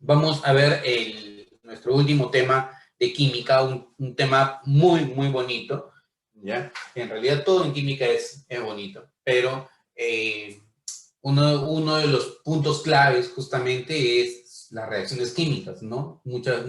vamos a ver nuestro último tema de química, un tema muy, muy bonito, ¿ya? En realidad todo en química es bonito, pero uno de los puntos claves justamente es las reacciones químicas, ¿no? Muchas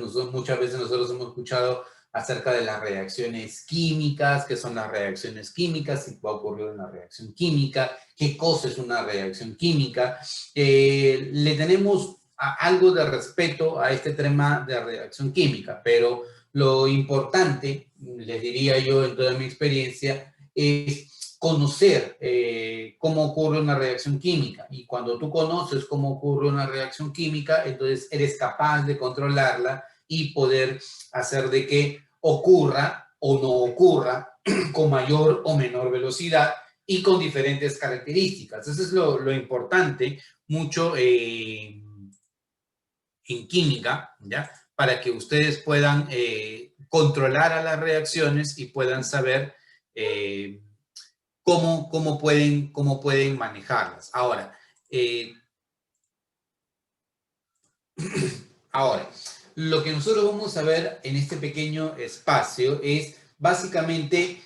veces nosotros hemos escuchado acerca de las reacciones químicas, qué son las reacciones químicas, si va a ocurrir una reacción química, qué cosa es una reacción química. Le tenemos algo de respeto a este tema de reacción química, pero lo importante, les diría yo en toda mi experiencia, es conocer cómo ocurre una reacción química. Y cuando tú conoces cómo ocurre una reacción química, entonces eres capaz de controlarla y poder hacer de que ocurra o no ocurra con mayor o menor velocidad y con diferentes características. Eso es lo importante mucho en química, ¿ya? Para que ustedes puedan controlar a las reacciones y puedan saber cómo pueden manejarlas. Ahora, lo que nosotros vamos a ver en este pequeño espacio es básicamente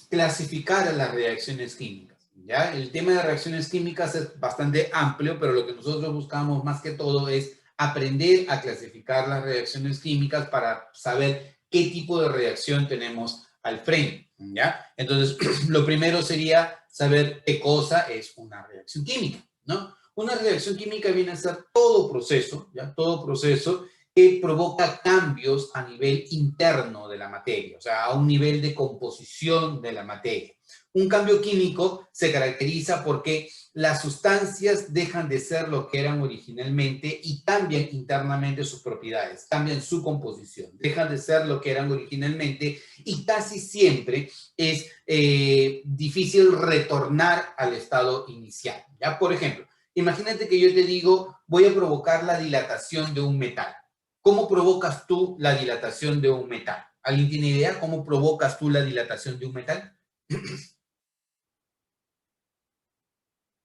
clasificar a las reacciones químicas, ¿ya? El tema de reacciones químicas es bastante amplio, pero lo que nosotros buscamos más que todo es aprender a clasificar las reacciones químicas para saber qué tipo de reacción tenemos al frente, ¿ya? Entonces, lo primero sería saber qué cosa es una reacción química, ¿no? Una reacción química viene a ser todo proceso, ¿ya? Todo proceso que provoca cambios a nivel interno de la materia, o sea, a un nivel de composición de la materia. Un cambio químico se caracteriza porque las sustancias dejan de ser lo que eran originalmente y cambian internamente sus propiedades, cambian su composición, dejan de ser lo que eran originalmente y casi siempre es difícil retornar al estado inicial, ¿ya? Por ejemplo, imagínate que yo te digo, voy a provocar la dilatación de un metal. ¿Cómo provocas tú la dilatación de un metal? ¿Alguien tiene idea cómo provocas tú la dilatación de un metal?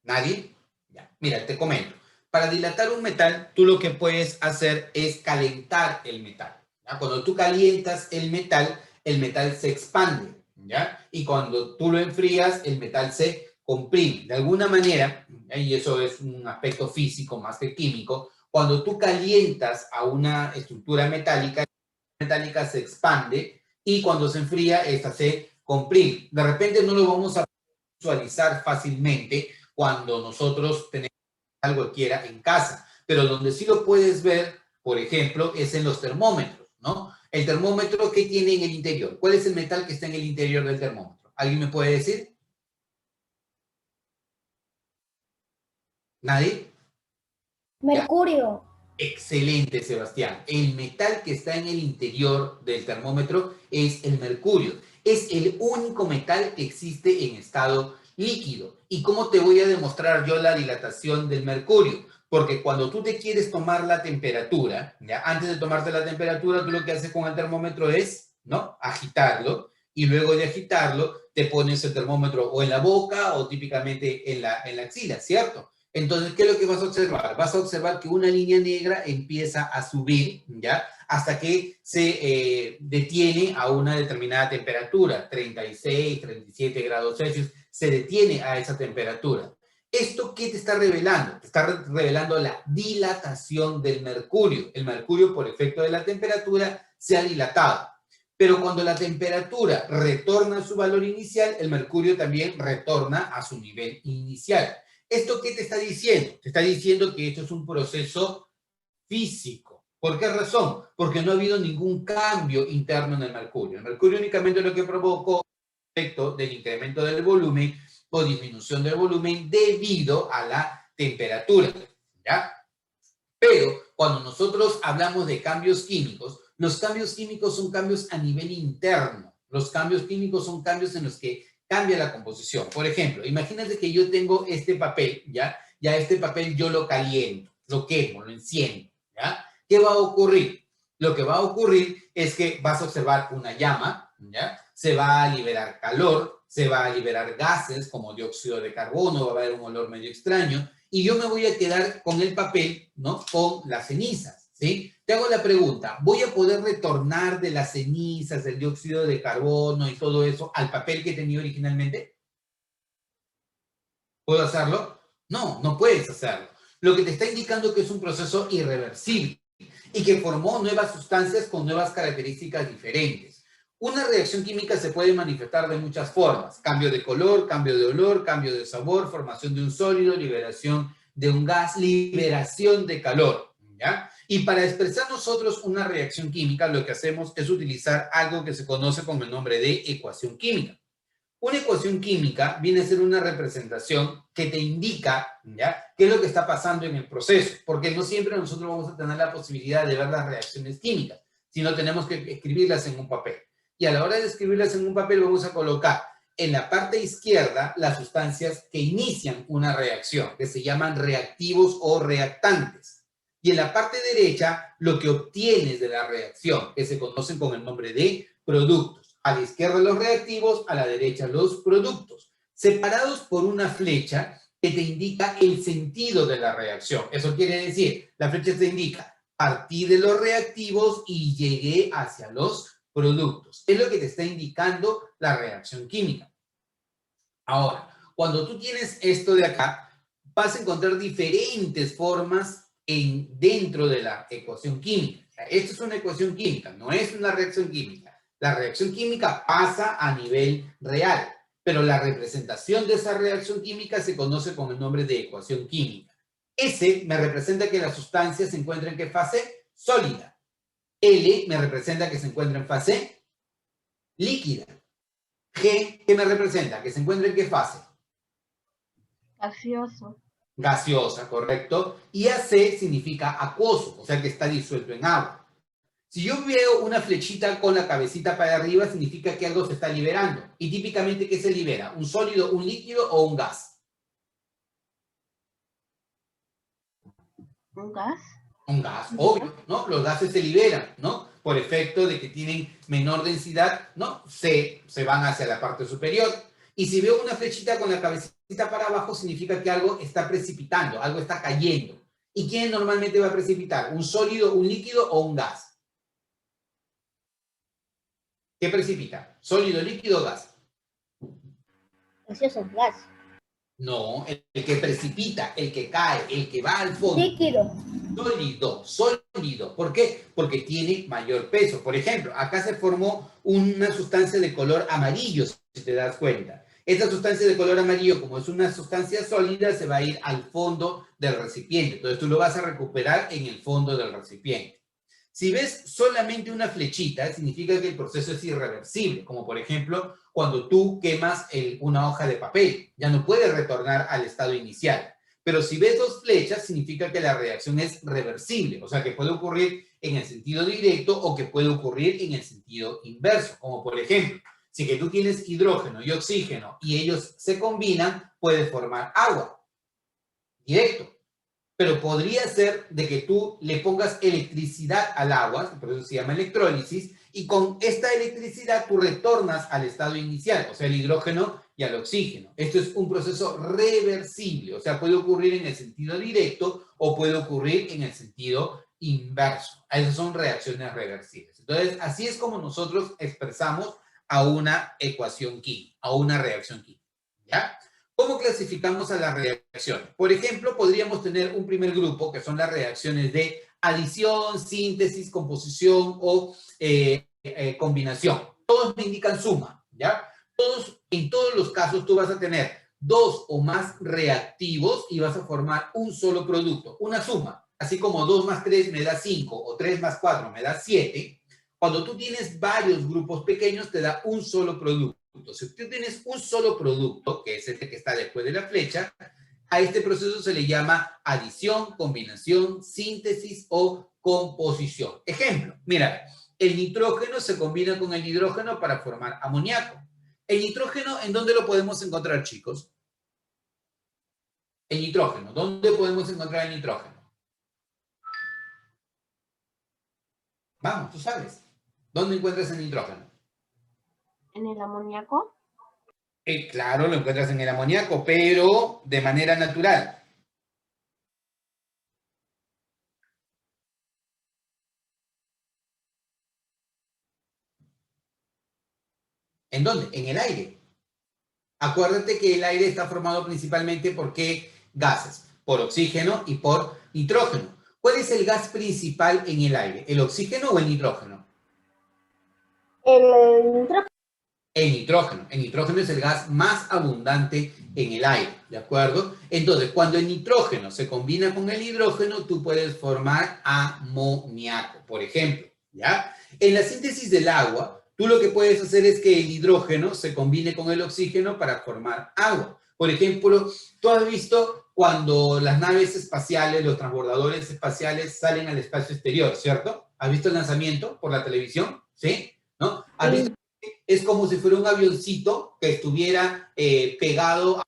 ¿Nadie? Ya. Mira, te comento. Para dilatar un metal, tú lo que puedes hacer es calentar el metal, ¿ya? Cuando tú calientas el metal se expande, ¿ya? Y cuando tú lo enfrías, el metal se comprime. De alguna manera, y eso es un aspecto físico más que químico, cuando tú calientas a una estructura metálica, la metálica se expande y cuando se enfría, esta se comprime. De repente no lo vamos a visualizar fácilmente cuando nosotros tenemos algo cualquiera en casa, pero donde sí lo puedes ver, por ejemplo, es en los termómetros, ¿no? El termómetro, ¿qué tiene en el interior? ¿Cuál es el metal que está en el interior del termómetro? ¿Alguien me puede decir? ¿Nadie? ¿Ya? Mercurio. Excelente, Sebastián. El metal que está en el interior del termómetro es el mercurio. Es el único metal que existe en estado líquido. ¿Y cómo te voy a demostrar yo la dilatación del mercurio? Porque cuando tú te quieres tomar la temperatura, ¿ya? Antes de tomarte la temperatura, tú lo que haces con el termómetro es, ¿no? Agitarlo. Y luego de agitarlo, te pones el termómetro o en la boca o típicamente en la axila, ¿cierto? Entonces, ¿qué es lo que vas a observar? Vas a observar que una línea negra empieza a subir, ¿ya? Hasta que se detiene a una determinada temperatura, 36, 37 grados Celsius, se detiene a esa temperatura. ¿Esto qué te está revelando? Te está revelando la dilatación del mercurio. El mercurio, por efecto de la temperatura, se ha dilatado. Pero cuando la temperatura retorna a su valor inicial, el mercurio también retorna a su nivel inicial. ¿Esto qué te está diciendo? Te está diciendo que esto es un proceso físico. ¿Por qué razón? Porque no ha habido ningún cambio interno en el mercurio. El mercurio únicamente lo que provocó el efecto del incremento del volumen o disminución del volumen debido a la temperatura, ¿ya? Pero cuando nosotros hablamos de cambios químicos, los cambios químicos son cambios a nivel interno. Los cambios químicos son cambios en los que cambia la composición. Por ejemplo, imagínate que yo tengo este papel, ¿ya? Ya este papel yo lo caliento, lo quemo, lo enciendo, ¿ya? ¿Qué va a ocurrir? Lo que va a ocurrir es que vas a observar una llama, ¿ya? Se va a liberar calor, se va a liberar gases como dióxido de carbono, va a haber un olor medio extraño, y yo me voy a quedar con el papel, ¿no? Con las cenizas, ¿sí? Te hago la pregunta, ¿voy a poder retornar de las cenizas, del dióxido de carbono y todo eso al papel que tenía originalmente? ¿Puedo hacerlo? No, no puedes hacerlo. Lo que te está indicando que es un proceso irreversible y que formó nuevas sustancias con nuevas características diferentes. Una reacción química se puede manifestar de muchas formas. Cambio de color, cambio de olor, cambio de sabor, formación de un sólido, liberación de un gas, liberación de calor, ¿ya? Y para expresar nosotros una reacción química, lo que hacemos es utilizar algo que se conoce con el nombre de ecuación química. Una ecuación química viene a ser una representación que te indica, ¿ya?, qué es lo que está pasando en el proceso, porque no siempre nosotros vamos a tener la posibilidad de ver las reacciones químicas, sino tenemos que escribirlas en un papel. Y a la hora de escribirlas en un papel vamos a colocar en la parte izquierda las sustancias que inician una reacción, que se llaman reactivos o reactantes. Y en la parte derecha, lo que obtienes de la reacción, que se conocen con el nombre de productos. A la izquierda los reactivos, a la derecha los productos, separados por una flecha que te indica el sentido de la reacción. Eso quiere decir, la flecha te indica, partí de los reactivos y llegué hacia los productos. Es lo que te está indicando la reacción química. Ahora, cuando tú tienes esto de acá, vas a encontrar diferentes formas dentro de la ecuación química. Esto es una ecuación química, no es una reacción química. La reacción química pasa a nivel real, pero la representación de esa reacción química se conoce con el nombre de ecuación química. S me representa que la sustancia se encuentra en qué fase? Sólida. L me representa que se encuentra en fase líquida. G, ¿qué me representa? Que se encuentra en qué fase? Gaseoso. Gaseosa, correcto. Y AC significa acuoso, o sea que está disuelto en agua. Si yo veo una flechita con la cabecita para arriba, significa que algo se está liberando. Y típicamente, ¿qué se libera? ¿Un sólido, un líquido o un gas? ¿Un gas? Un gas, obvio, ¿no? Los gases se liberan, ¿no? Por efecto de que tienen menor densidad, ¿no? Se van hacia la parte superior. Y si veo una flechita con la cabecita para abajo, significa que algo está precipitando, algo está cayendo. ¿Y quién normalmente va a precipitar? ¿Un sólido, un líquido o un gas? ¿Qué precipita? ¿Sólido, líquido o gas? Gaseoso, gas. No, el que precipita, el que cae, el que va al fondo. Líquido. Sólido, sólido. ¿Por qué? Porque tiene mayor peso. Por ejemplo, acá se formó una sustancia de color amarillo, si te das cuenta. Esta sustancia de color amarillo, como es una sustancia sólida, se va a ir al fondo del recipiente. Entonces tú lo vas a recuperar en el fondo del recipiente. Si ves solamente una flechita, significa que el proceso es irreversible, como por ejemplo cuando tú quemas una hoja de papel, ya no puede retornar al estado inicial. Pero si ves dos flechas, significa que la reacción es reversible, o sea que puede ocurrir en el sentido directo o que puede ocurrir en el sentido inverso, como por ejemplo, si que tú tienes hidrógeno y oxígeno y ellos se combinan, puede formar agua, directo. Pero podría ser de que tú le pongas electricidad al agua, por eso se llama electrólisis, y con esta electricidad tú retornas al estado inicial, o sea, al hidrógeno y al oxígeno. Esto es un proceso reversible, o sea, puede ocurrir en el sentido directo o puede ocurrir en el sentido inverso. Esas son reacciones reversibles. Entonces, así es como nosotros expresamos a una ecuación química, a una reacción química. ¿Ya? ¿Cómo clasificamos a las reacciones? Por ejemplo, podríamos tener un primer grupo, que son las reacciones de adición, síntesis, composición o combinación. Todos me indican suma, ¿ya? En todos los casos tú vas a tener dos o más reactivos y vas a formar un solo producto, una suma. Así como 2 más 3 me da 5 o 3 más 4 me da 7. Cuando tú tienes varios grupos pequeños te da un solo producto. Si tú tienes un solo producto, que es este que está después de la flecha, a este proceso se le llama adición, combinación, síntesis o composición. Ejemplo, mira, el nitrógeno se combina con el hidrógeno para formar amoníaco. El nitrógeno, ¿en dónde lo podemos encontrar, chicos? El nitrógeno, ¿dónde podemos encontrar el nitrógeno? Vamos, tú sabes. ¿Dónde encuentras el nitrógeno? ¿En el amoníaco? Claro, lo encuentras en el amoníaco, pero de manera natural. ¿En dónde? En el aire. Acuérdate que el aire está formado principalmente por ¿qué gases? Por oxígeno y por nitrógeno. ¿Cuál es el gas principal en el aire? ¿El oxígeno o el nitrógeno? El nitrógeno. El nitrógeno. El nitrógeno es el gas más abundante en el aire, ¿de acuerdo? Entonces, cuando el nitrógeno se combina con el hidrógeno, tú puedes formar amoníaco, por ejemplo, ¿ya? En la síntesis del agua, tú lo que puedes hacer es que el hidrógeno se combine con el oxígeno para formar agua. Por ejemplo, tú has visto cuando las naves espaciales, los transbordadores espaciales salen al espacio exterior, ¿cierto? ¿Has visto el lanzamiento por la televisión? ¿Sí? ¿No? ¿Has visto? Es como si fuera un avioncito que estuviera pegado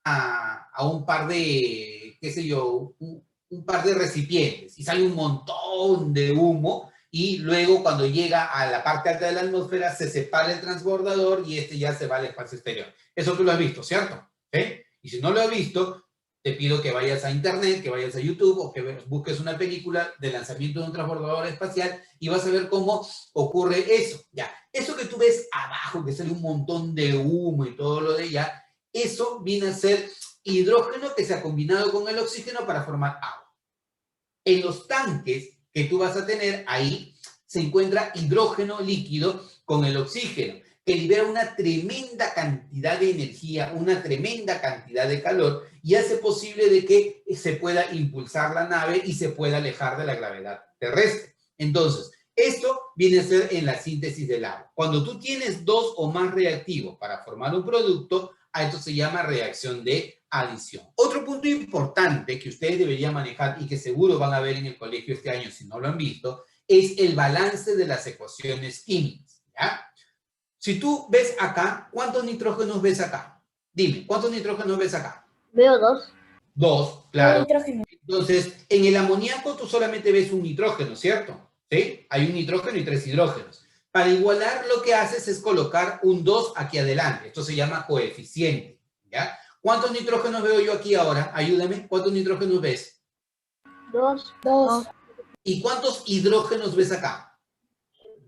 a un par de, qué sé yo, un par de recipientes y sale un montón de humo y luego cuando llega a la parte alta de la atmósfera se separa el transbordador y este ya se va al espacio exterior. Eso tú lo has visto, ¿cierto? ¿Sí? Y si no lo has visto, te pido que vayas a internet, que vayas a YouTube o que busques una película de lanzamiento de un transbordador espacial y vas a ver cómo ocurre eso. Ya, eso que tú ves abajo, que sale un montón de humo y todo lo de allá, eso viene a ser hidrógeno que se ha combinado con el oxígeno para formar agua. En los tanques que tú vas a tener, ahí se encuentra hidrógeno líquido con el oxígeno, que libera una tremenda cantidad de energía, una tremenda cantidad de calor y hace posible de que se pueda impulsar la nave y se pueda alejar de la gravedad terrestre. Entonces, esto viene a ser en la síntesis del agua. Cuando tú tienes dos o más reactivos para formar un producto, a esto se llama reacción de adición. Otro punto importante que ustedes deberían manejar y que seguro van a ver en el colegio este año si no lo han visto, es el balance de las ecuaciones químicas, ¿ya? Si tú ves acá, ¿cuántos nitrógenos ves acá? Dime, ¿cuántos nitrógenos ves acá? Veo dos. Dos, claro. Nitrógeno. Entonces, en el amoníaco tú solamente ves un nitrógeno, ¿cierto? ¿Sí? Hay un nitrógeno y 3 hidrógenos. Para igualar, lo que haces es colocar un 2 aquí adelante. Esto se llama coeficiente, ¿ya? ¿Cuántos nitrógenos veo yo aquí ahora? Ayúdame. ¿Cuántos nitrógenos ves? Dos. Dos. ¿Y cuántos hidrógenos ves acá?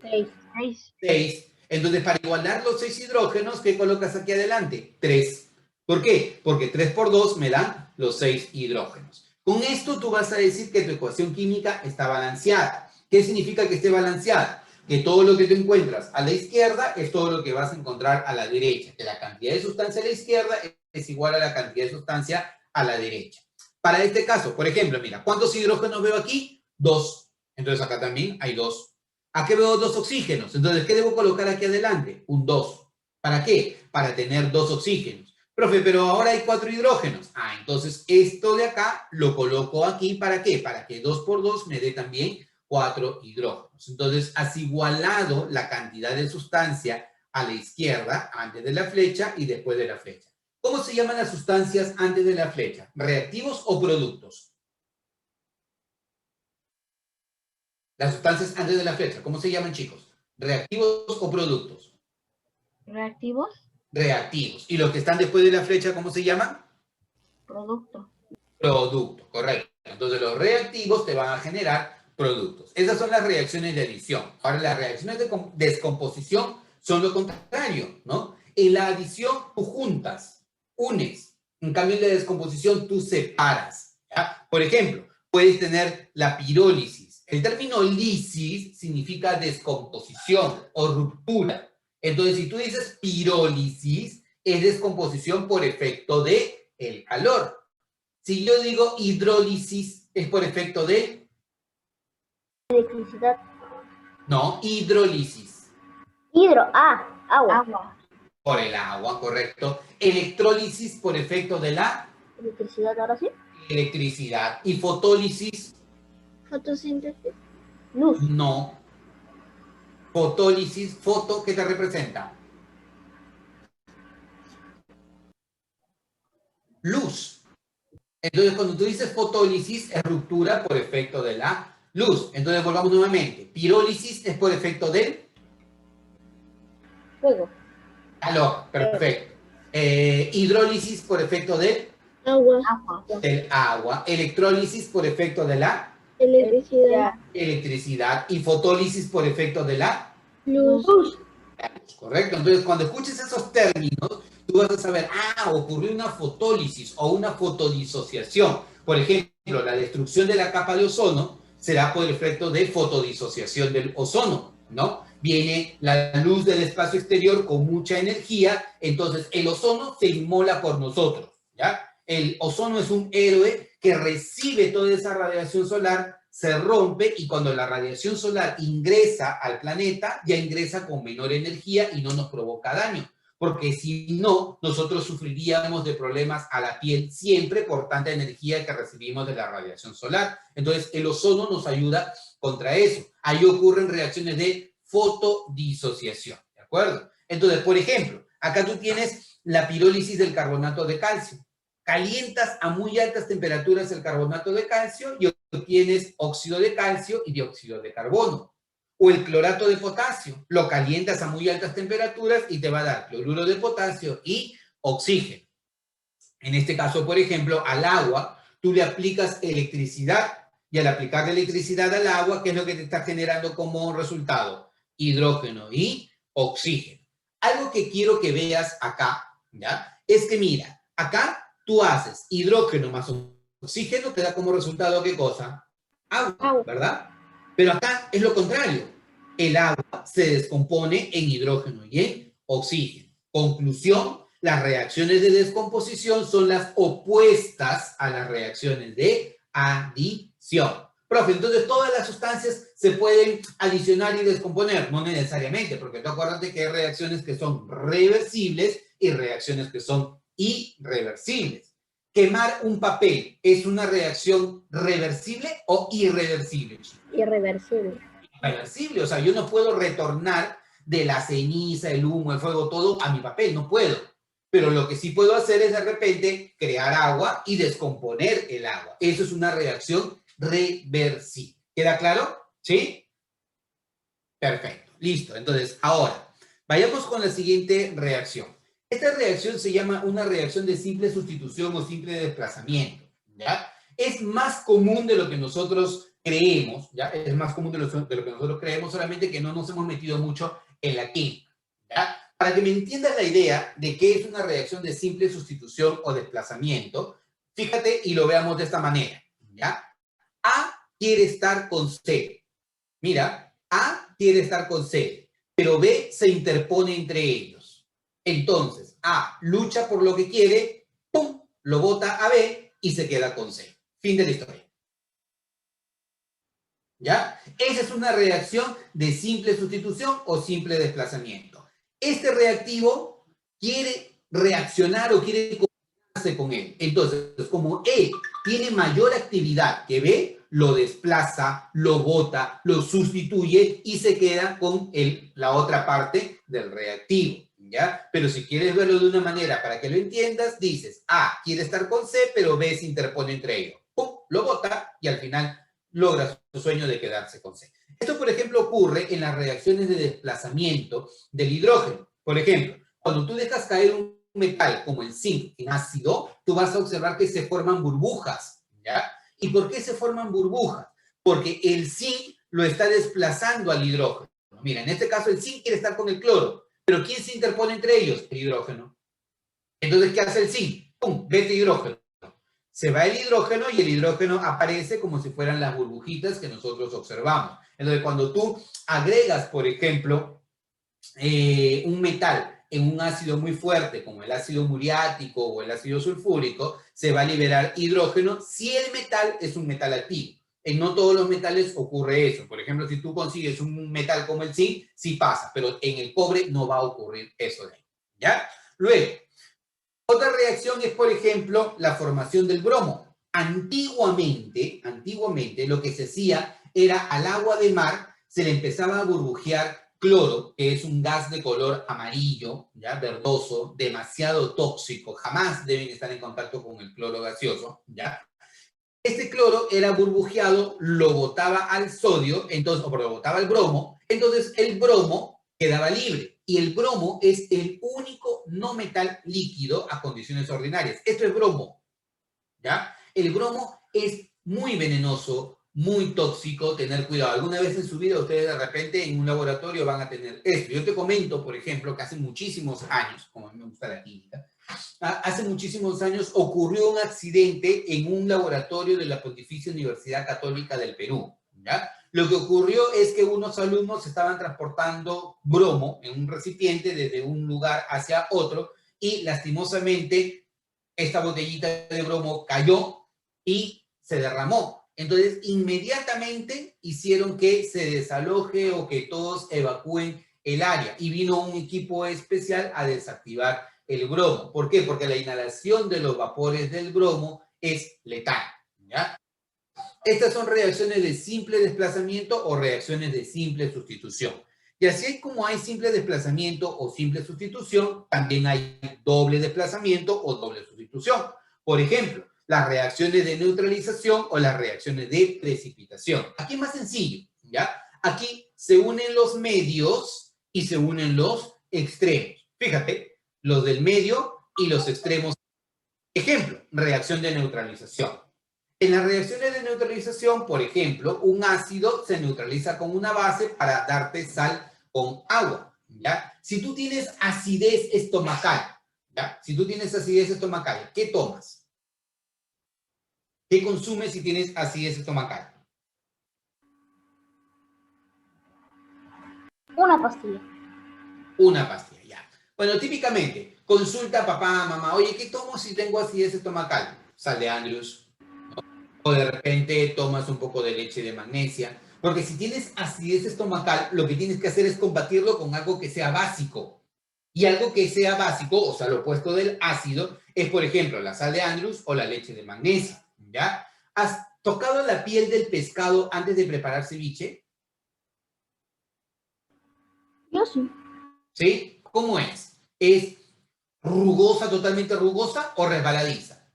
6. 6. 6. Entonces, para igualar los 6 hidrógenos, ¿qué colocas aquí adelante? 3. ¿Por qué? Porque 3 por 2 me dan los 6 hidrógenos. Con esto tú vas a decir que tu ecuación química está balanceada. ¿Qué significa que esté balanceada? Que todo lo que tú encuentras a la izquierda es todo lo que vas a encontrar a la derecha. Que la cantidad de sustancia a la izquierda es igual a la cantidad de sustancia a la derecha. Para este caso, por ejemplo, mira, ¿cuántos hidrógenos veo aquí? 2. Entonces acá también hay 2. Aquí veo 2 oxígenos. Entonces, ¿qué debo colocar aquí adelante? Un 2. ¿Para qué? Para tener 2 oxígenos. Profe, pero ahora hay 4 hidrógenos. Ah, entonces esto de acá lo coloco aquí. ¿Para qué? Para que 2 por 2 me dé también 4 hidrógenos. Entonces, has igualado la cantidad de sustancia a la izquierda, antes de la flecha y después de la flecha. ¿Cómo se llaman las sustancias antes de la flecha? ¿Reactivos o productos? Las sustancias antes de la flecha, ¿cómo se llaman, chicos? ¿Reactivos o productos? Reactivos. Reactivos. ¿Y los que están después de la flecha, cómo se llaman? Producto. Producto, correcto. Entonces los reactivos te van a generar productos. Esas son las reacciones de adición. Ahora, las reacciones de descomposición son lo contrario, ¿no? En la adición tú juntas, unes. En cambio, en la descomposición tú separas, ¿ya? Por ejemplo, puedes tener la pirólisis. El término lisis significa descomposición o ruptura. Entonces, si tú dices pirólisis, es descomposición por efecto de el calor. Si yo digo hidrólisis, es por efecto de... Electricidad. No, hidrólisis. Agua. Agua. Por el agua, correcto. Electrólisis por efecto de la Electricidad, ahora sí. electricidad. Y fotólisis, Fotosíntesis. Luz. no. Fotólisis, foto, ¿qué te representa? Luz. Entonces, cuando tú dices fotólisis, es ruptura por efecto de la luz. Entonces, volvamos nuevamente. Pirólisis es por efecto del Fuego. calor. Perfecto. Hidrólisis por efecto del Agua. Agua. agua. Electrólisis por efecto de la Electricidad. electricidad. Y fotólisis por efecto de la Luz. ¿Correcto? Entonces, cuando escuches esos términos, tú vas a saber, ocurrió una fotólisis o una fotodisociación. Por ejemplo, la destrucción de la capa de ozono será por el efecto de fotodisociación del ozono, ¿no? Viene la luz del espacio exterior con mucha energía, entonces el ozono se inmola por nosotros, ¿ya? El ozono es un héroe que recibe toda esa radiación solar, se rompe y cuando la radiación solar ingresa al planeta, ya ingresa con menor energía y no nos provoca daño. Porque si no, nosotros sufriríamos de problemas a la piel siempre por tanta energía que recibimos de la radiación solar. Entonces, el ozono nos ayuda contra eso. Ahí ocurren reacciones de fotodisociación, ¿de acuerdo? Entonces, por ejemplo, acá tú tienes la pirólisis del carbonato de calcio. Calientas a muy altas temperaturas el carbonato de calcio y obtienes óxido de calcio y dióxido de carbono. O el clorato de potasio, lo calientas a muy altas temperaturas y te va a dar cloruro de potasio y oxígeno. En este caso, por ejemplo, al agua, tú le aplicas electricidad y al aplicar electricidad al agua, ¿qué es lo que te está generando como resultado? Hidrógeno y oxígeno. Algo que quiero que veas acá, ¿ya? Es que mira, acá tú haces hidrógeno más oxígeno, te da como resultado, ¿qué cosa? Agua, ¿verdad? Pero acá es lo contrario. El agua se descompone en hidrógeno y en oxígeno. Conclusión, las reacciones de descomposición son las opuestas a las reacciones de adición. Profe, entonces todas las sustancias se pueden adicionar y descomponer. No necesariamente, porque tú acuérdate que hay reacciones que son reversibles y reacciones que son irreversibles. ¿Quemar un papel es una reacción reversible o irreversible? Irreversible. Irreversible, o sea, yo no puedo retornar de la ceniza, el humo, el fuego, todo a mi papel, no puedo. Pero lo que sí puedo hacer es de repente crear agua y descomponer el agua. Eso es una reacción reversible. ¿Queda claro? ¿Sí? Perfecto, listo. Entonces, ahora, vayamos con la siguiente reacción. Esta reacción se llama una reacción de simple sustitución o simple desplazamiento, ¿ya? Es más común de lo que nosotros creemos, ¿ya? Es más común de lo que nosotros creemos, solamente que no nos hemos metido mucho en la química, ¿ya? Para que me entiendas la idea de qué es una reacción de simple sustitución o desplazamiento, fíjate y lo veamos de esta manera, ¿ya? A quiere estar con C. Mira, A quiere estar con C, pero B se interpone entre ellos. Entonces, A lucha por lo que quiere, ¡pum!, lo bota a B y se queda con C. Fin de la historia. ¿Ya? Esa es una reacción de simple sustitución o simple desplazamiento. Este reactivo quiere reaccionar o quiere combinarse con él. Entonces, como E tiene mayor actividad que B, lo desplaza, lo bota, lo sustituye y se queda con la otra parte del reactivo, ¿ya? Pero si quieres verlo de una manera para que lo entiendas, dices, A quiere estar con C, pero B se interpone entre ellos. ¡Pum!, lo bota y al final logra su sueño de quedarse con C. Esto, por ejemplo, ocurre en las reacciones de desplazamiento del hidrógeno. Por ejemplo, cuando tú dejas caer un metal como el zinc en ácido, tú vas a observar que se forman burbujas, ¿ya? ¿Y por qué se forman burbujas? Porque el zinc lo está desplazando al hidrógeno. Mira, en este caso el zinc quiere estar con el cloro, pero ¿quién se interpone entre ellos? El hidrógeno. Entonces, ¿qué hace el zinc? ¡Pum!, vete hidrógeno. Se va el hidrógeno y el hidrógeno aparece como si fueran las burbujitas que nosotros observamos. Entonces, cuando tú agregas, por ejemplo, un metal en un ácido muy fuerte, como el ácido muriático o el ácido sulfúrico, se va a liberar hidrógeno si el metal es un metal activo. En no todos los metales ocurre eso. Por ejemplo, si tú consigues un metal como el zinc, sí pasa, pero en el cobre no va a ocurrir eso de ahí, ¿ya? Luego, otra reacción es, por ejemplo, la formación del bromo. Antiguamente, lo que se hacía era al agua de mar se le empezaba a burbujear cloro, que es un gas de color amarillo, ¿ya?, verdoso, demasiado tóxico. Jamás deben estar en contacto con el cloro gaseoso, ¿ya? Este cloro era burbujeado, lo botaba al sodio, entonces, o lo botaba al bromo, entonces el bromo quedaba libre. Y el bromo es el único no metal líquido a condiciones ordinarias. Esto es bromo, ¿ya? El bromo es muy venenoso muy tóxico, tener cuidado. Alguna vez en su vida ustedes de repente en un laboratorio van a tener esto. Yo te comento, por ejemplo, que hace muchísimos años, como a mí me gusta la química, hace muchísimos años ocurrió un accidente en un laboratorio de la Pontificia Universidad Católica del Perú, ¿ya? Lo que ocurrió es que unos alumnos estaban transportando bromo en un recipiente desde un lugar hacia otro y lastimosamente esta botellita de bromo cayó y se derramó. Entonces, inmediatamente hicieron que se desaloje o que todos evacúen el área y vino un equipo especial a desactivar el bromo. ¿Por qué? Porque la inhalación de los vapores del bromo es letal, ¿ya? Estas son reacciones de simple desplazamiento o reacciones de simple sustitución. Y así como hay simple desplazamiento o simple sustitución, también hay doble desplazamiento o doble sustitución. Por ejemplo, las reacciones de neutralización o las reacciones de precipitación. Aquí es más sencillo, ¿ya? Aquí se unen los medios y se unen los extremos. Fíjate, los del medio y los extremos. Ejemplo, reacción de neutralización. En las reacciones de neutralización, por ejemplo, un ácido se neutraliza con una base para darte sal con agua, ¿ya? Si tú tienes acidez estomacal, ¿ya? Si tú tienes acidez estomacal, ¿qué tomas? ¿Qué consumes si tienes acidez estomacal? Una pastilla. Una pastilla, ya. Bueno, típicamente, consulta a papá, mamá, oye, ¿qué tomo si tengo acidez estomacal? Sal de Andrews. O de repente tomas un poco de leche de magnesia. Porque si tienes acidez estomacal, lo que tienes que hacer es combatirlo con algo que sea básico. Y algo que sea básico, o sea, lo opuesto del ácido, es, por ejemplo, la sal de Andrews o la leche de magnesia, ¿ya? ¿Has tocado la piel del pescado antes de preparar ceviche? Yo sí. ¿Sí? ¿Cómo es? ¿Es rugosa, totalmente rugosa o resbaladiza?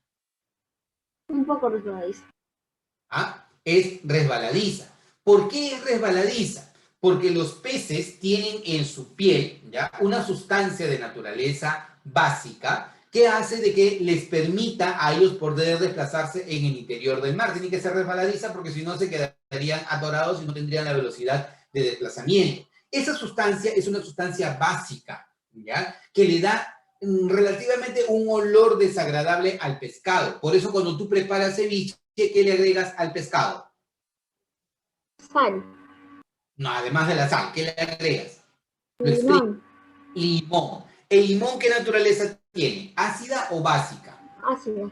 Un poco resbaladiza. ¿Ah? Es resbaladiza. ¿Por qué es resbaladiza? Porque los peces tienen en su piel, ¿ya?, una sustancia de naturaleza básica que hace de que les permita a ellos poder desplazarse en el interior del mar. Tiene que ser resbaladiza porque si no se quedarían atorados y no tendrían la velocidad de desplazamiento. Esa sustancia es una sustancia básica, ¿ya?, que le da relativamente un olor desagradable al pescado. Por eso cuando tú preparas ceviche, ¿qué le agregas al pescado? Sal. No, además de la sal, ¿qué le agregas? Limón. Limón. ¿El limón qué naturaleza tiene? ¿Ácida o básica? Ácido.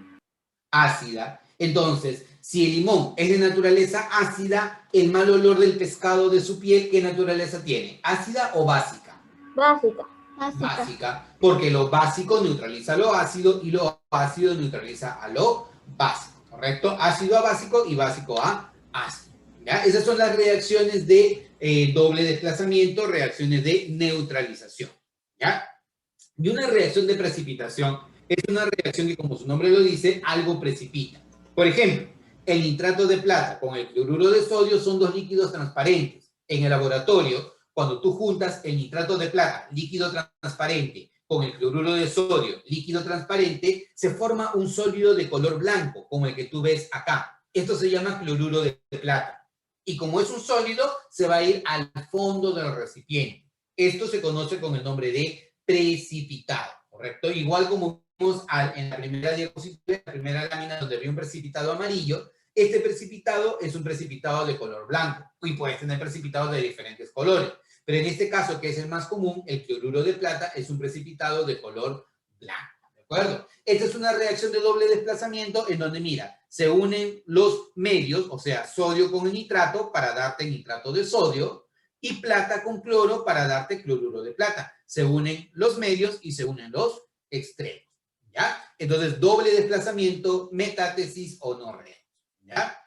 Ácida. Entonces, si el limón es de naturaleza ácida, el mal olor del pescado de su piel, ¿qué naturaleza tiene? ¿Ácida o básica? Básica. Básica, porque lo básico neutraliza lo ácido y lo ácido neutraliza a lo básico, ¿correcto? Ácido a básico y básico a ácido, ¿ya? Esas son las reacciones de doble desplazamiento, reacciones de neutralización, ¿ya? Y una reacción de precipitación es una reacción que, como su nombre lo dice, algo precipita. Por ejemplo, el nitrato de plata con el cloruro de sodio son dos líquidos transparentes. En el laboratorio, cuando tú juntas el nitrato de plata, líquido transparente, con el cloruro de sodio, líquido transparente, se forma un sólido de color blanco, como el que tú ves acá. Esto se llama cloruro de plata. Y como es un sólido, se va a ir al fondo del recipiente. Esto se conoce con el nombre de precipitado, ¿correcto? Igual como vimos en la primera diapositiva, la primera lámina donde había un precipitado amarillo, este precipitado es un precipitado de color blanco y puedes tener precipitados de diferentes colores. Pero en este caso, que es el más común, el cloruro de plata es un precipitado de color blanco, ¿de acuerdo? Esta es una reacción de doble desplazamiento en donde, mira, se unen los medios, o sea, sodio con nitrato para darte nitrato de sodio y plata con cloro para darte cloruro de plata. Se unen los medios y se unen los extremos, ¿ya? Entonces, doble desplazamiento, metátesis o no reacción, ¿ya?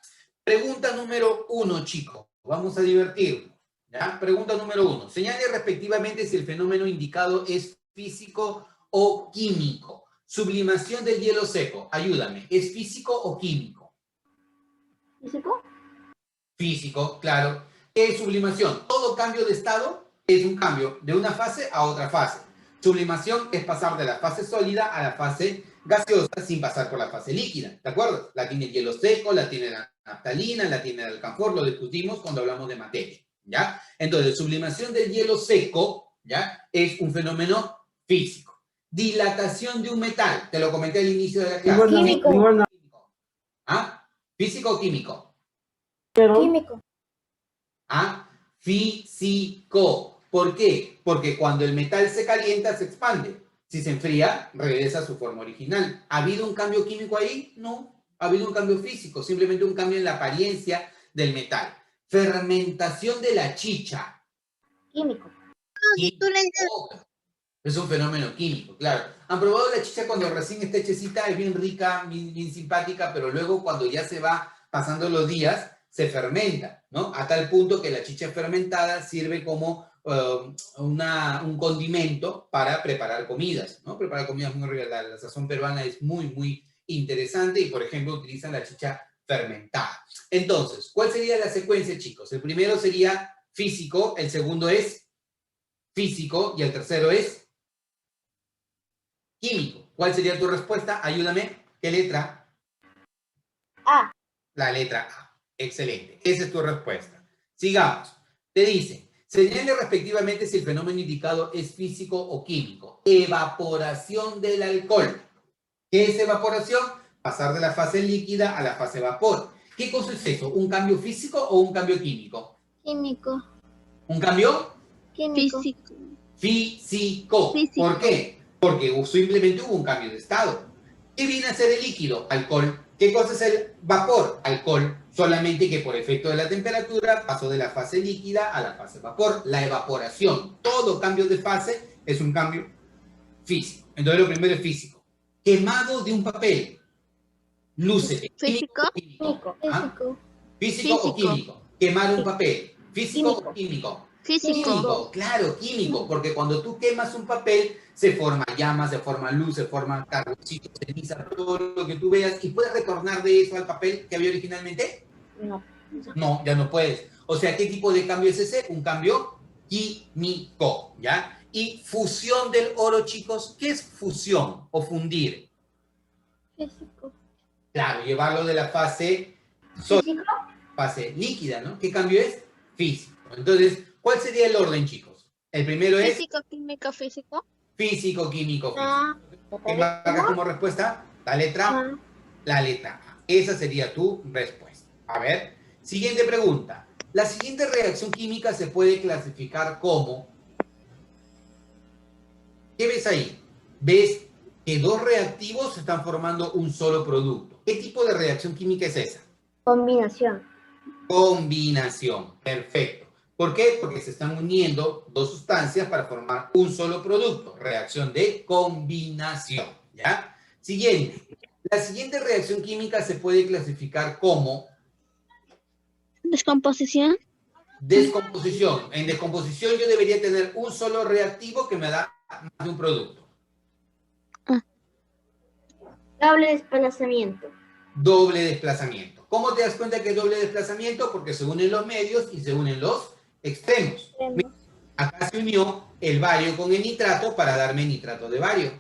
Pregunta número 1, chicos. Vamos a divertirnos. ¿Ya? Pregunta número 1. Señale respectivamente si el fenómeno indicado es físico o químico. Sublimación del hielo seco. Ayúdame. ¿Es físico o químico? ¿Físico? Físico, claro. ¿Qué es sublimación? Todo cambio de estado es un cambio de una fase a otra fase. Sublimación es pasar de la fase sólida a la fase gaseosa sin pasar por la fase líquida, ¿de acuerdo? La tiene el hielo seco, la tiene la naftalina, la tiene el alcanfor, lo discutimos cuando hablamos de materia, ¿ya? Entonces, sublimación del hielo seco, ¿ya? Es un fenómeno físico. Dilatación de un metal, te lo comenté al inicio de la clase. Químico. ¿Ah? ¿Físico o químico? Químico. ¿Ah? Físico. ¿Por qué? Porque cuando el metal se calienta, se expande. Si se enfría, regresa a su forma original. ¿Ha habido un cambio químico ahí? No. Ha habido un cambio físico, simplemente un cambio en la apariencia del metal. Fermentación de la chicha. Químico. Químico. Es un fenómeno químico, claro. Han probado la chicha cuando recién está hechecita, es bien rica, bien simpática, pero luego cuando ya se va pasando los días, se fermenta, ¿no? A tal punto que la chicha fermentada sirve como un condimento para preparar comidas, ¿no? Preparar comidas muy ricas. La sazón peruana es muy, muy interesante y, por ejemplo, utilizan la chicha fermentada. Entonces, ¿cuál sería la secuencia, chicos? El primero sería físico, el segundo es físico y el tercero es químico. ¿Cuál sería tu respuesta? Ayúdame. ¿Qué letra? A. La letra A. Excelente. Esa es tu respuesta. Sigamos. Te dice, señale respectivamente si el fenómeno indicado es físico o químico. Evaporación del alcohol. ¿Qué es evaporación? Pasar de la fase líquida a la fase vapor. ¿Qué cosa es eso? ¿Un cambio físico o un cambio químico? Químico. ¿Un cambio? Químico. Físico. ¿Por qué? Porque simplemente hubo un cambio de estado. ¿Qué viene a ser el líquido? Alcohol. ¿Qué cosa es el vapor? Alcohol. Solamente que por efecto de la temperatura pasó de la fase líquida a la fase vapor. La evaporación. Todo cambio de fase es un cambio físico. Entonces lo primero es físico. Quemado de un papel. Lúcete. Físico. Químico. ¿Ah? Físico. ¿Físico o químico? Quemar un papel. ¿Físico o químico? Químico, claro, químico, porque cuando tú quemas un papel, se forma llamas, se forma luz, se forman carboncitos, ceniza, todo lo que tú veas, y puedes retornar de eso al papel que había originalmente. No. No, ya no puedes. O sea, ¿qué tipo de cambio es ese? Un cambio químico, ¿ya? Y fusión del oro, chicos, ¿qué es fusión o fundir? Físico. Claro, llevarlo de la fase Físico. fase líquida, ¿no? ¿Qué cambio es? Físico. Entonces, ¿cuál sería el orden, chicos? El primero es Físico, químico, físico. físico, químico, físico. A. ¿Qué marcas como respuesta? La letra A. La letra A. Esa sería tu respuesta. A ver, siguiente pregunta. La siguiente reacción química se puede clasificar como... ¿Qué ves ahí? ¿Ves que dos reactivos están formando un solo producto? ¿Qué tipo de reacción química es esa? Combinación. Combinación. Perfecto. ¿Por qué? Porque se están uniendo dos sustancias para formar un solo producto. Reacción de combinación. ¿Ya? Siguiente. La siguiente reacción química se puede clasificar como Descomposición. descomposición. En descomposición yo debería tener un solo reactivo que me da más de un producto. Doble desplazamiento. Doble desplazamiento. ¿Cómo te das cuenta que es doble desplazamiento? Porque se unen los medios y se unen los extremos. Acá se unió el bario con el nitrato para darme nitrato de bario.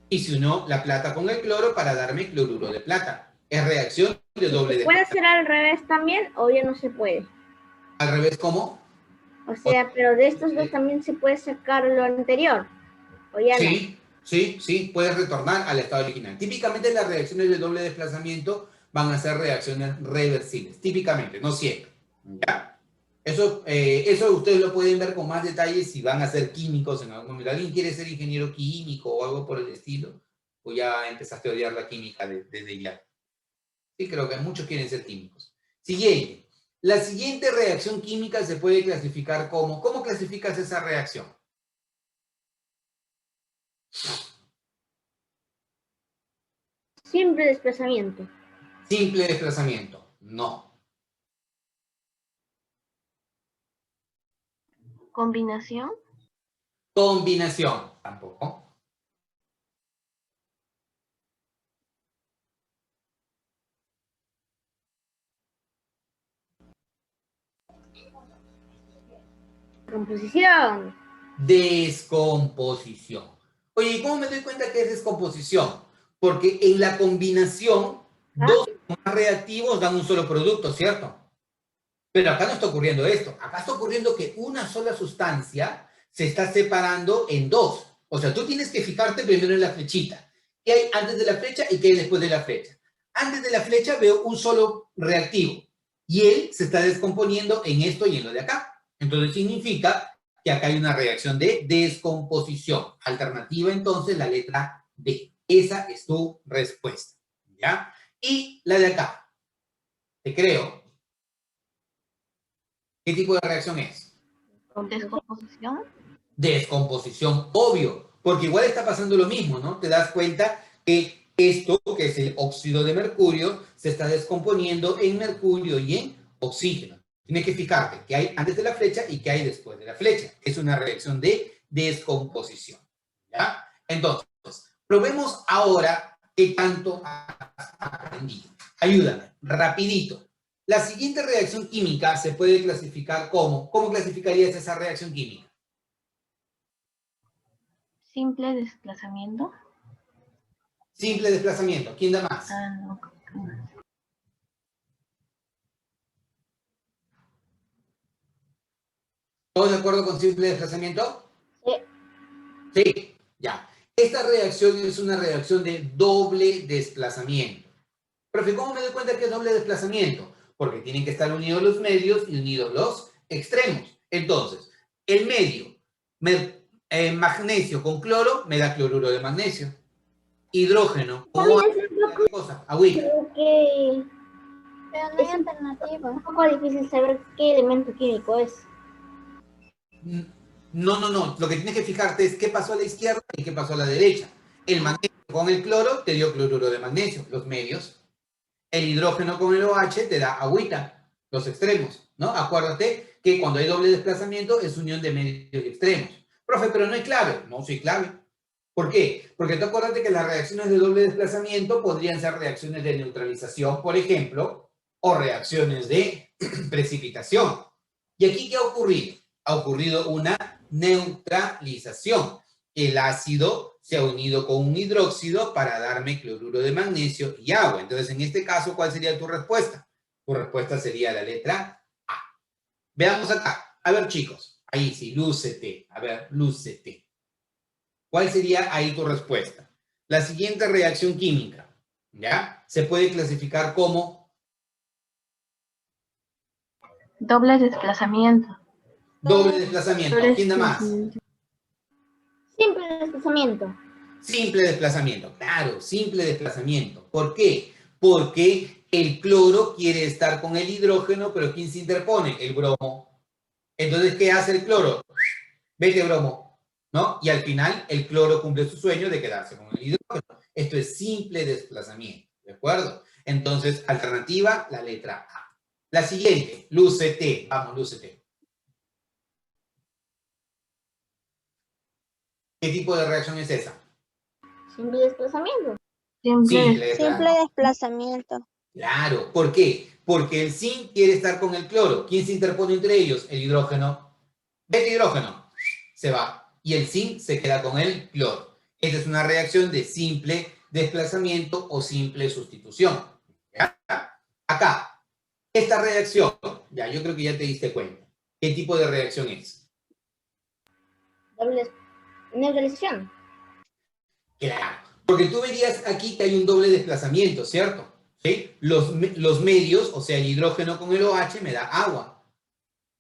Y se unió la plata con el cloro para darme cloruro de plata. Es reacción de doble ¿Se puede desplazamiento. hacer al revés también o ya no se puede? Al revés, ¿cómo? O sea, pero de estos dos también se puede sacar lo anterior. ¿O ya Sí, sí, sí, puedes retornar al estado original. Típicamente las reacciones de doble desplazamiento van a ser reacciones reversibles. Típicamente, no siempre. ¿Ya? Eso ustedes lo pueden ver con más detalles si van a ser químicos en algún momento. ¿Alguien quiere ser ingeniero químico o algo por el estilo? ¿O ya empezaste a odiar la química desde ya? Sí, creo que muchos quieren ser químicos. Siguiente. La siguiente reacción química se puede clasificar como... ¿Cómo clasificas esa reacción? Simple desplazamiento. Simple desplazamiento. No. Combinación. Combinación. Tampoco. Composición. Descomposición. Oye, ¿y cómo me doy cuenta que es descomposición? Porque en la combinación, dos o más reactivos dan un solo producto, ¿cierto? Pero acá no está ocurriendo esto. Acá está ocurriendo que una sola sustancia se está separando en dos. O sea, tú tienes que fijarte primero en la flechita. ¿Qué hay antes de la flecha y qué hay después de la flecha? Antes de la flecha veo un solo reactivo. Y él se está descomponiendo en esto y en lo de acá. Entonces significa que acá hay una reacción de descomposición. Alternativa, entonces, la letra D. Esa es tu respuesta. ¿Ya? Y la de acá. Te creo. ¿Qué tipo de reacción es? Descomposición. Descomposición, obvio, porque igual está pasando lo mismo, ¿no? Te das cuenta que esto, que es el óxido de mercurio, se está descomponiendo en mercurio y en oxígeno. Tienes que fijarte qué hay antes de la flecha y qué hay después de la flecha. Es una reacción de descomposición, ¿ya? Entonces, probemos ahora qué tanto has aprendido. Ayúdame, rapidito. La siguiente reacción química se puede clasificar como, ¿cómo clasificarías esa reacción química? Simple desplazamiento. Simple desplazamiento. ¿Quién da más? No. ¿Todos de acuerdo con simple desplazamiento? Sí. Sí, ya. Esta reacción es una reacción de doble desplazamiento. Profe, ¿cómo me doy cuenta que es doble desplazamiento? Porque tienen que estar unidos los medios y unidos los extremos. Entonces, el medio, magnesio con cloro, me da cloruro de magnesio. Hidrógeno, ¿cómo qué cosa? Agüita. Creo que Pero no hay alternativa. un poco difícil saber qué elemento químico es. No. Lo que tienes que fijarte es qué pasó a la izquierda y qué pasó a la derecha. El magnesio con el cloro te dio cloruro de magnesio, los medios. El hidrógeno con el OH te da agüita, los extremos, ¿no? Acuérdate que cuando hay doble desplazamiento es unión de medios y extremos. Profe, pero no hay clave. No soy clave. ¿Por qué? Porque tú acuérdate que las reacciones de doble desplazamiento podrían ser reacciones de neutralización, por ejemplo, o reacciones de precipitación. ¿Y aquí qué ha ocurrido? Ha ocurrido una neutralización. El ácido se ha unido con un hidróxido para darme cloruro de magnesio y agua. Entonces, en este caso, ¿cuál sería tu respuesta? Tu respuesta sería la letra A. Veamos acá. A ver, chicos. Ahí sí, lúcete. A ver, lúcete. ¿Cuál sería ahí tu respuesta? La siguiente reacción química, ¿ya? Se puede clasificar como Doble desplazamiento. doble desplazamiento. ¿Quién da más? Simple desplazamiento. Simple desplazamiento. Claro, simple desplazamiento. ¿Por qué? Porque el cloro quiere estar con el hidrógeno, pero ¿quién se interpone? El bromo. Entonces, ¿qué hace el cloro? Vete, bromo, ¿no? Y al final, el cloro cumple su sueño de quedarse con el hidrógeno. Esto es simple desplazamiento, ¿de acuerdo? Entonces, alternativa, la letra A. La siguiente, lúcete. Vamos, lúcete. ¿Qué tipo de reacción es esa? Simple desplazamiento. Simple Desplazamiento. Claro, ¿por qué? Porque el zinc quiere estar con el cloro. ¿Quién se interpone entre ellos? El hidrógeno. Vete, hidrógeno. Se va. Y el zinc se queda con el cloro. Esta es una reacción de simple desplazamiento o simple sustitución. ¿Ya? Acá, esta reacción, ya, yo creo que ya te diste cuenta. ¿Qué tipo de reacción es? Doble neutralización. Claro, porque tú verías aquí que hay un doble desplazamiento, ¿cierto? ¿Sí? Los medios, o sea, el hidrógeno con el OH me da agua.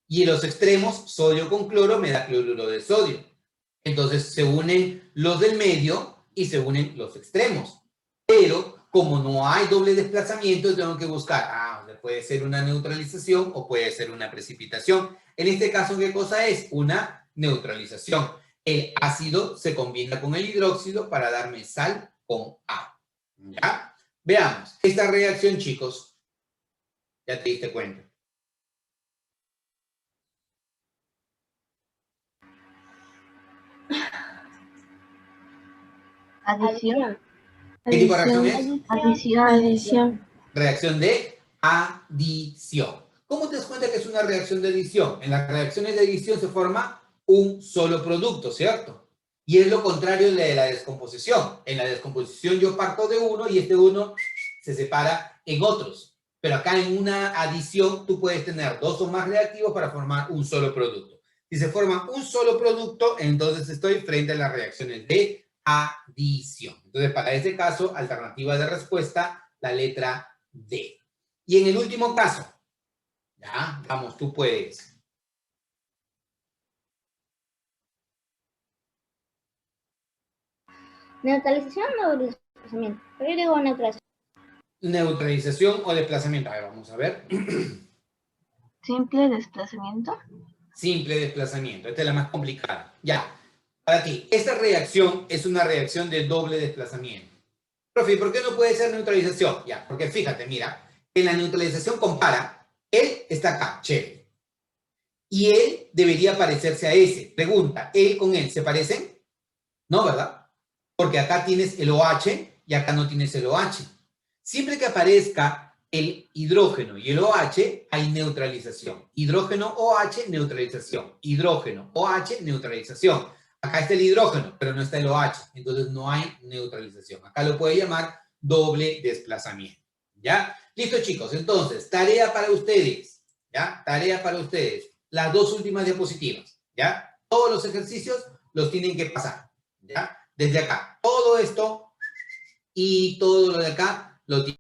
Y en los extremos, sodio con cloro me da cloruro de sodio. Entonces se unen los del medio y se unen los extremos. Pero como no hay doble desplazamiento, tengo que buscar, puede ser una neutralización o puede ser una precipitación. En este caso, ¿qué cosa es? Una neutralización. El ácido se combina con el hidróxido para darme sal con agua. ¿Ya? Veamos. Esta reacción, chicos, ya te diste cuenta. Adición. ¿Qué tipo de reacción es? Adición. Reacción de adición. ¿Cómo te das cuenta que es una reacción de adición? En las reacciones de adición se forma un solo producto, ¿cierto? Y es lo contrario de la descomposición. En la descomposición yo parto de uno y este uno se separa en otros. Pero acá en una adición tú puedes tener dos o más reactivos para formar un solo producto. Si se forma un solo producto, entonces estoy frente a las reacciones de adición. Entonces, para ese caso, alternativa de respuesta, la letra D. Y en el último caso, ya, vamos, tú puedes. Neutralización o desplazamiento. Pero yo digo neutralización. Neutralización o desplazamiento. A ver, vamos a ver. Simple desplazamiento. Simple desplazamiento. Esta es la más complicada. Ya. Para ti, esta reacción es una reacción de doble desplazamiento. Profe, ¿por qué no puede ser neutralización? Ya, porque fíjate, mira, en la neutralización compara, él está acá, chévere. Y él debería parecerse a ese. Pregunta, ¿él con él se parecen? No, ¿verdad? Porque acá tienes el OH y acá no tienes el OH. Siempre que aparezca el hidrógeno y el OH, hay neutralización. Hidrógeno, OH, neutralización. Hidrógeno, OH, neutralización. Acá está el hidrógeno, pero no está el OH. Entonces no hay neutralización. Acá lo puede llamar doble desplazamiento. ¿Ya? Listo, chicos. Entonces, tarea para ustedes. ¿Ya? Tarea para ustedes. Las dos últimas diapositivas. ¿Ya? Todos los ejercicios los tienen que pasar. ¿Ya? Desde acá. Todo esto y todo lo de acá lo tienen.